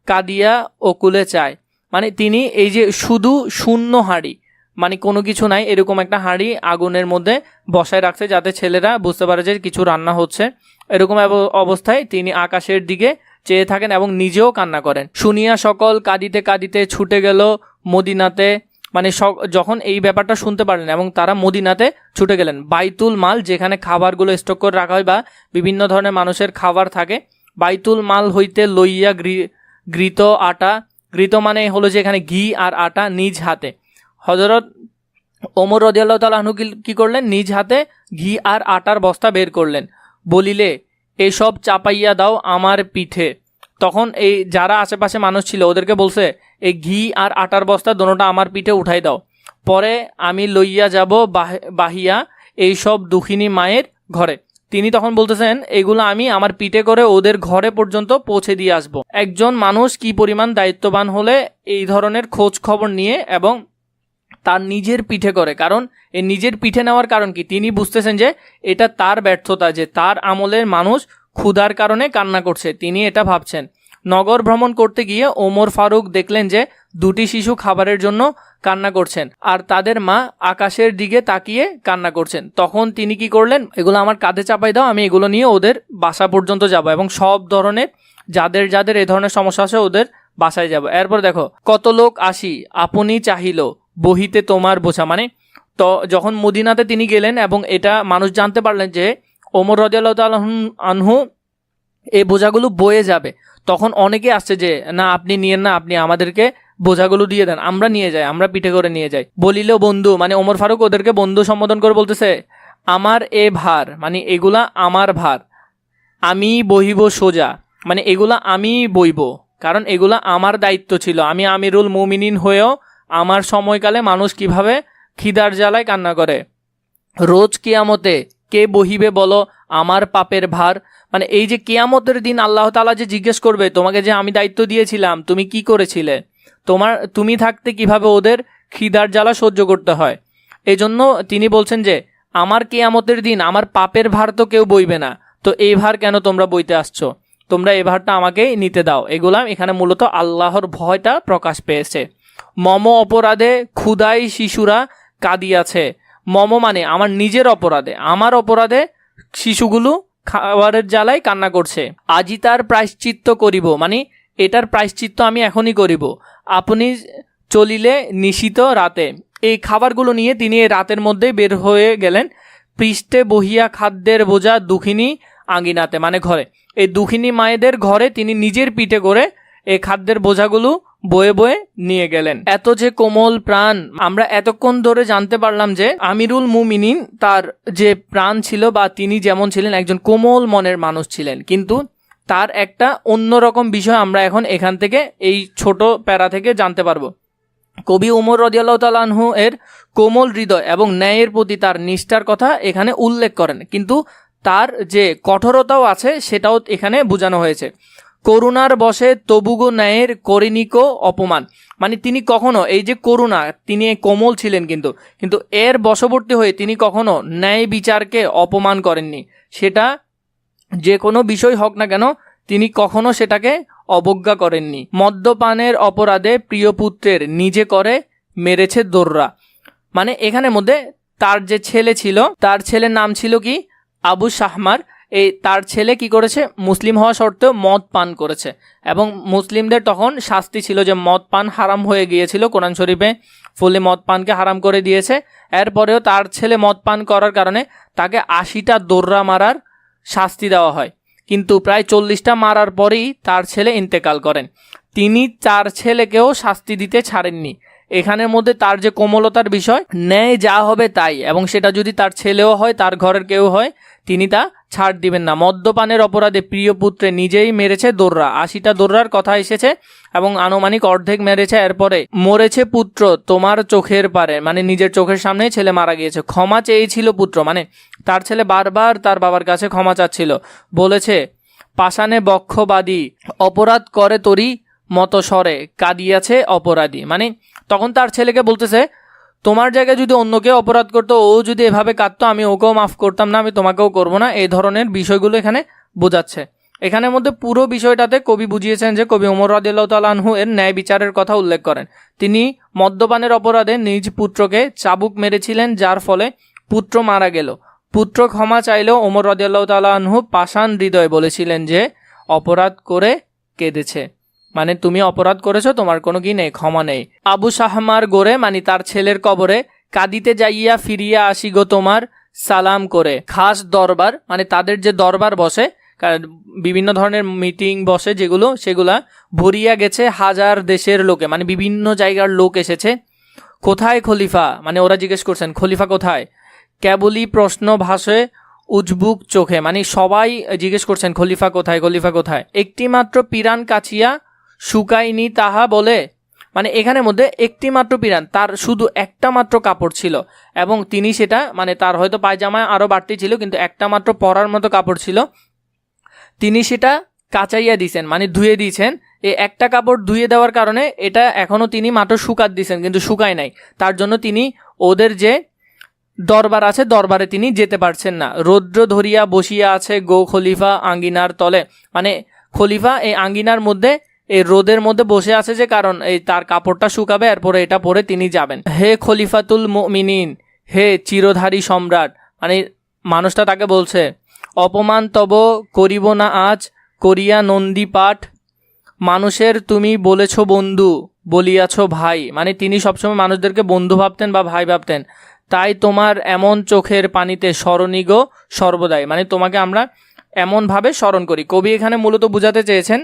কাঁদিয়া ওকুলে চায়। মানে তিনি এই যে শুধু শূন্য হাঁড়ি, মানে কোনো কিছু নাই এরকম একটা হাঁড়ি আগুনের মধ্যে বসায় রাখছে যাতে ছেলেরা বুঝতে পারে যে কিছু রান্না হচ্ছে। এরকম অবস্থায় তিনি আকাশের দিকে চেয়ে থাকেন এবং নিজেও কান্না করেন। শুনিয়া সকল কাঁদিতে কাঁদিতে ছুটে গেল মদিনাতে। মানে যখন এই ব্যাপারটা শুনতে পারলেন এবং তারা মদিনাতে ছুটে গেলেন। বাইতুল মাল, যেখানে খাবারগুলো স্টক করে রাখা হয় বা বিভিন্ন ধরনের মানুষের খাবার থাকে, বাইতুল মাল হইতে লইয়া ঘৃত আটা, ঘৃত মানে হলো যে এখানে ঘি আর আটা, নিজ হাতে হযরত ওমর রাদিয়াল্লাহু তাআলা আনহু কি করলেন? নিজ হাতে ঘি আর আটার বস্তা বের করলেন, বলিলে এসব চাপাইয়া দাও আমার পিঠে। তখন এই যারা আশেপাশে মানুষ ছিল ওদেরকে বলছে এই ঘি আর আটার বস্তা দোনোটা আমার পিঠে উঠাই দাও, পরে আমি লইয়া যাব বাহিয়া এইসব দুঃখিনী মায়ের ঘরে। তিনি তখন বলতেছেন এগুলো আমি আমার পিঠে করে ওদের ঘরে পর্যন্ত পৌঁছে দিয়ে আসব। একজন মানুষ কি পরিমাণ দায়িত্ববান হলে এই ধরনের খোঁজ খবর নিয়ে এবং তার নিজের পিঠে করে, কারণ এই নিজের পিঠে নেওয়ার কারণ কি? তিনি বুঝতেছেন যে এটা তার ব্যর্থতা, যে তার আমলের মানুষ ক্ষুধার কারণে কান্না করছে, তিনি এটা ভাবছেন। নগর ভ্রমণ করতে গিয়ে ওমর ফারুক দেখলেন যে দুটি শিশু খাবারের জন্য কান্না করছেন আর তাদের মা আকাশের দিকে তাকিয়ে কান্না করছেন। তখন তিনি কি করলেন? এগুলো আমার কাঁধে চাপাই দাও, আমি এগুলো নিয়ে ওদের বাসা পর্যন্ত যাব এবং সব ধরনের যাদের যাদের এই ধরনের সমস্যা আছে ওদের বাসায় যাব। এরপর দেখো, কত লোক আসি আপনি চাহিল বহিতে তোমার বোঝা। মানে তো যখন মদিনাতে তিনি গেলেন এবং এটা মানুষ জানতে পারলেন যে ওমর রাদিয়াল্লাহু তাআলা আনহু এই বোঝাগুলো বয়ে যাবে, তখন অনেকে আসছে যে না আপনি নিয়েন না, আপনি আমাদেরকে বোঝাগুলো দিয়ে দেন, আমরা নিয়ে যাই, আমরা পিঠে করে নিয়ে যাই। বলিল বন্ধু, মানে ওমর ফারুক ওদেরকে বন্ধু সম্বোধন করে বলতেছে আমার এ ভার, মানে এগুলা আমার ভার, আমি বহিব সোজা, মানে এগুলা আমি বইব, কারণ এগুলা আমার দায়িত্ব ছিল। আমি আমিরুল মুমিনিন হয়েও আমার সময়কালে মানুষ কিভাবে খিদার জ্বালায় কান্না করে। রোজ কিয়ামতে কে বহিবে বলো আমার পাপের ভার। মানে এই যে কিয়ামতের দিন আল্লাহ তাআলা যে জিজ্ঞেস করবে তোমাকে যে আমি দায়িত্ব দিয়েছিলাম তুমি কি করেছিলে, তুমি থাকতে কিভাবে ওদের খিদার জ্বালা সহ্য করতে হয়। এই জন্য তিনি বলছেন যে আমার কিয়ামতের দিন আমার পাপের ভার তো কেউ বইবে না, তো এই ভার কেন তোমরা বইতে আসছো? তোমরা এই ভারটা আমাকেই নিতে দাও। এগুলা এখানে মূলত আল্লাহর ভয়টা প্রকাশ পেয়েছে। মম অপরাধে ক্ষুধায় শিশুরা কাঁদিয়াছে। মম মানে আমার নিজের অপরাধে, আমার অপরাধে শিশুগুলো খাবারের জ্বালায় কান্না করছে। আজি তার প্রায়শ্চিত্ত করিব, মানে এটার প্রায়শ্চিত্ত আমি এখনই করিব। আপনি চলিলে নিশিত রাতে। এই খাবারগুলো নিয়ে তিনি রাতের মধ্যেই বের হয়ে গেলেন। পৃষ্ঠে বহিয়া খাদ্যের বোঝা দুঃখিনী আঙ্গিনাতে, মানে ঘরে, এই দুঃখিনী মায়েদের ঘরে তিনি নিজের পিঠে করে এই খাদ্যের বোঝাগুলো বয়ে বয়ে নিয়ে গেলেন। এত যে কোমল প্রাণ, আমরা এতক্ষণ ধরে জানতে পারলাম যে আমিরুল মুমিনিন তার যে প্রাণ ছিল বা তিনি যেমন ছিলেন একজন কোমল মনের মানুষ ছিলেন, কিন্তু তার একটা অন্যরকম বিষয় আমরা এখন এখান থেকে এই ছোট প্যারা থেকে জানতে পারবো। কবি ওমর রাদিয়াল্লাহু তাআলা আনহু এর কোমল হৃদয় এবং ন্যায়ের প্রতি তার নিষ্ঠার কথা এখানে উল্লেখ করেন, কিন্তু তার যে কঠোরতাও আছে সেটাও এখানে বোঝানো হয়েছে। করুণার বশে তবুগো ন্যায়ের করিনিকো অপমান, মানে তিনি কখনো এই যে করুণা, তিনি কোমল ছিলেন কিন্তু এর বশবর্তী হয়ে তিনি কখনো ন্যায় বিচারকে অপমান করেননি। সেটা যে কোনো বিষয় হোক না কেন তিনি কখনো সেটাকে অবজ্ঞা করেননি। মদ্যপানের অপরাধে প্রিয় পুত্রের নিজে করে মেরেছে দোররা, মানে এখানে মধ্যে তার যে ছেলে ছিল তার ছেলের নাম ছিল কি আবু শাহমার। এই তার ছেলে কি করেছে? মুসলিম হওয়া সত্ত্বেও মদ পান করেছে এবং মুসলিমদের তখন শাস্তি ছিল যে মদ পান হারাম হয়ে গিয়েছিল, কোরআন শরীফে ফলে মদ পানকে হারাম করে দিয়েছে। এরপরেও তার ছেলে মদ পান করার কারণে তাকে 80টা দোররা মারার শাস্তি দেওয়া হয়, কিন্তু প্রায় 40টা মারার পরেই তার ছেলে ইন্তেকাল করেন। তিনি তার ছেলেকেও শাস্তি দিতে ছাড়েননি। এখানের মধ্যে তার যে কোমলতার বিষয়, ন্যায় যা হবে তাই, এবং সেটা যদি তার ছেলেও হয়, তার ঘরের কেউ হয়, তিনি তা ছাড় দিবেন না। মদ্যপানের অপরাধে প্রিয় পুত্রে নিজেই মেরেছে দোররা, 80টা দোররার কথা এসেছে এবং আনুমানিক অর্ধেক মেরেছে। এরপরে মরেছে পুত্র তোমার চোখের পারে, মানে নিজের চোখের সামনে ছেলে মারা গিয়েছে। ক্ষমা চেয়েছিল পুত্র, মানে তার ছেলে বারবার তার বাবার কাছে ক্ষমা চাচ্ছিল, বলেছে পাষাণে বক্ষবাদী অপরাধ করে তোরই মতো স্বরে কাঁদিয়াছে অপরাধী। মানে তখন তার ছেলেকে বলতেছে তোমার জায়গায় যদি অন্য কেউ অপরাধ করতো, ও যদি এভাবে কাঁদতো, আমি ওকেও মাফ করতাম না, আমি তোমাকেও করবো না। এই ধরনের বিষয়গুলো এখানে বোঝাচ্ছে। এখানের মধ্যে পুরো বিষয়টাতে কবি বুঝিয়েছেন যে কবি ওমর রাদিয়াল্লাহু তাআলা আনহু এর ন্যায় বিচারের কথা উল্লেখ করেন। তিনি মদ্যপানের অপরাধে নিজ পুত্রকে চাবুক মেরেছিলেন, যার ফলে পুত্র মারা গেল। পুত্র ক্ষমা চাইলেও ওমর রাদিয়াল্লাহু তাআলা আনহু পাষাণ হৃদয়ে বলেছিলেন যে অপরাধ করে কেঁদেছে, মানে তুমি অপরাধ করেছো, তোমার কোনো কি নেই, ক্ষমা নেই। আবু শাহমার গোরে, মানে তার ছেলের কবরে কাঁদিতে যাইয়া ফিরিয়া আসি গো তোমার সালাম করে। খাস দরবার, মানে তাদের যে দরবার বসে, বিভিন্ন ধরনের মিটিং বসে যেগুলো, সেগুলা ভরিয়া গেছে হাজার দেশের লোকে, মানে বিভিন্ন জায়গার লোক এসেছে। কোথায় খলিফা, মানে ওরা জিজ্ঞেস করছেন খলিফা কোথায়। কেবলই প্রশ্ন ভাসে উজবুক চোখে, মানে সবাই জিজ্ঞেস করছেন খলিফা কোথায়, খলিফা কোথায়। একটি মাত্র পিরান কাছিয়া শুকায়নি তাহা বলে, মানে এখানের মধ্যে একটি মাত্র পিরান, তার শুধু একটা মাত্র কাপড় ছিল এবং তিনি সেটা, মানে তার হয়তো পায়জামায় আরও বাড়তি ছিল, কিন্তু একটা মাত্র পরার মতো কাপড় ছিল, তিনি সেটা কাচাইয়া দিয়েছেন, মানে ধুয়ে দিয়েছেন। এই একটা কাপড় ধুয়ে দেওয়ার কারণে এটা এখনও তিনি মাত্র শুকাত দিয়েছেন, কিন্তু শুকায় নাই। তার জন্য তিনি ওদের যে দরবার আছে, দরবারে তিনি যেতে পারছেন না। রৌদ্র ধরিয়া বসিয়া আছে গো খলিফা আঙ্গিনার তলে, মানে খলিফা এই আঙ্গিনার মধ্যে, এই রোদের মধ্যে বসে আছে, যে কারণ এই তার কাপড়টা শুকাবে, এরপরে এটা পরে তিনি যাবেন। হে খলিফাতুল মুমিনিন, হে চিরধারী সম্রাট, মানে মানুষটা তাকে বলছে অপমান তব করিব না আজ করিয়া নন্দী পাঠ, মানুষের তুমি বলেছ বন্ধু বলিয়াছ ভাই, মানে তিনি সবসময় মানুষদেরকে বন্ধু ভাবতেন বা ভাই ভাবতেন। তাই তোমার এমন চোখের পানিতে স্মরণীগ সর্বদাই, মানে তোমাকে আমরা এমনভাবে স্মরণ করি। কবি এখানে মূলত বোঝাতে চেয়েছেন,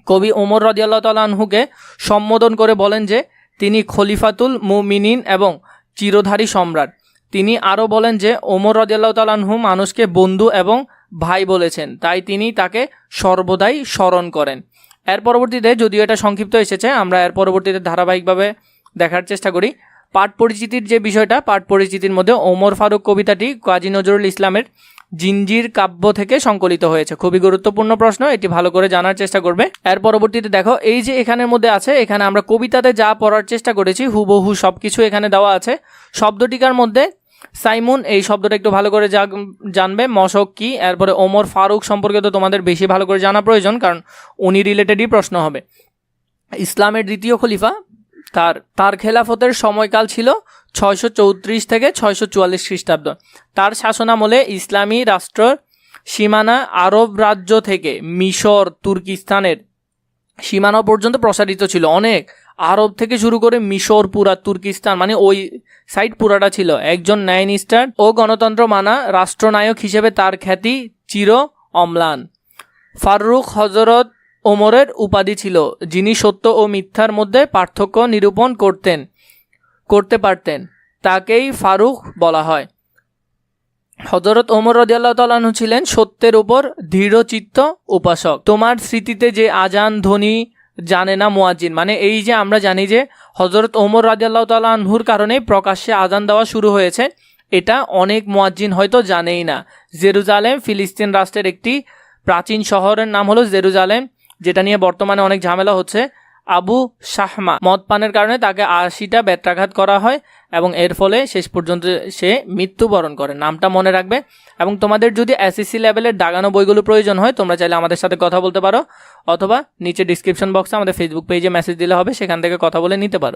কবি ওমর রাদিয়াল্লাহু তাআলা আনহুকে সম্বোধন করে বলেন যে তিনি খলিফাতুল মুমিনিন এবং চিরধারী সম্রাট। তিনি আরও বলেন যে ওমর রাদিয়াল্লাহু তাআলা আনহু মানুষকে বন্ধু এবং ভাই বলেছেন, তাই তিনি তাকে সর্বদাই স্মরণ করেন। এর পরবর্তীতে, যদিও এটা সংক্ষিপ্ত এসেছে, আমরা এর পরবর্তীতে ধারাবাহিকভাবে দেখার চেষ্টা করি। পাঠ পরিচিতির যে বিষয়টা, পাঠ পরিচিতির মধ্যে ওমর ফারুক কবিতাটি কাজী নজরুল ইসলামের জিঞ্জির কাব্য থেকে সংকলিত হয়েছে। খুবই গুরুত্বপূর্ণ প্রশ্ন, এটি ভালো করে জানার চেষ্টা করবে। এর পরবর্তীতে দেখো, এই যে এখানের মধ্যে আছে, এখানে আমরা কবিতাতে যা পড়ার চেষ্টা করেছি হুবহু সব কিছু এখানে দেওয়া আছে। শব্দটিকার মধ্যে সাইমুন এই শব্দটা একটু ভালো করে জানবে, মশক কি। এরপরে ওমর ফারুক সম্পর্কে তো তোমাদের বেশি ভালো করে জানা প্রয়োজন, কারণ উনি রিলেটেডই প্রশ্ন হবে। ইসলামের দ্বিতীয় খলিফা, তার খেলাফতের সময়কাল ছিল 634 থেকে 644 খ্রিস্টাব্দ। তার শাসনামলে ইসলামী রাষ্ট্র সীমানা আরব রাজ্য থেকে মিশর তুর্কিস্তানের সীমানা পর্যন্ত প্রসারিত ছিল। অনেক আরব থেকে শুরু করে মিশর, পুরা তুর্কিস্তান, মানে ওই সাইড পুরাটা ছিল। একজন ন্যায়নিষ্ঠার ও গণতন্ত্র মানা রাষ্ট্রনায়ক হিসেবে তার খ্যাতি চির অম্লান। ফারুক হজরত ওমরের উপাধি ছিল, যিনি সত্য ও মিথ্যার মধ্যে পার্থক্য নিরূপণ করতে পারতেন, তাকেই ফারুক বলা হয়। হযরত ওমর রাদিয়াল্লাহু তাআলা আনহু ছিলেন সত্যের উপর দৃঢ়চিত্ত উপাসক। তোমার স্মৃতিতে যে আজান ধ্বনি জানে না মুয়াজ্জিন, মানে এই যে আমরা জানি যে হযরত ওমর রাদিয়াল্লাহু তাআলা আনহুর কারণে প্রকাশ্যে আজান দেওয়া শুরু হয়েছে, এটা অনেক মুয়াজ্জিন হয়তো জানেই না। জেরুজালেম ফিলিস্তিন রাষ্ট্রের একটি প্রাচীন শহরের নাম হলো জেরুজালেম, যেটা নিয়ে বর্তমানে অনেক ঝামেলা হচ্ছে। আবু শাহমা মদ পানের কারণে তাকে 80টা বেত্রাঘাত করা হয় এবং এর ফলে শেষ পর্যন্ত সে মৃত্যুবরণ করে। নামটা মনে রাখবে। এবং তোমাদের যদি এসএসসি লেভেলের দাগানো বইগুলো প্রয়োজন হয়, তোমরা চাইলে আমাদের সাথে কথা বলতে পারো, অথবা নিচে ডিসক্রিপশন বক্সে আমাদের ফেসবুক পেজে মেসেজ দিলে হবে, সেখান থেকে কথা বলে নিতে পারো।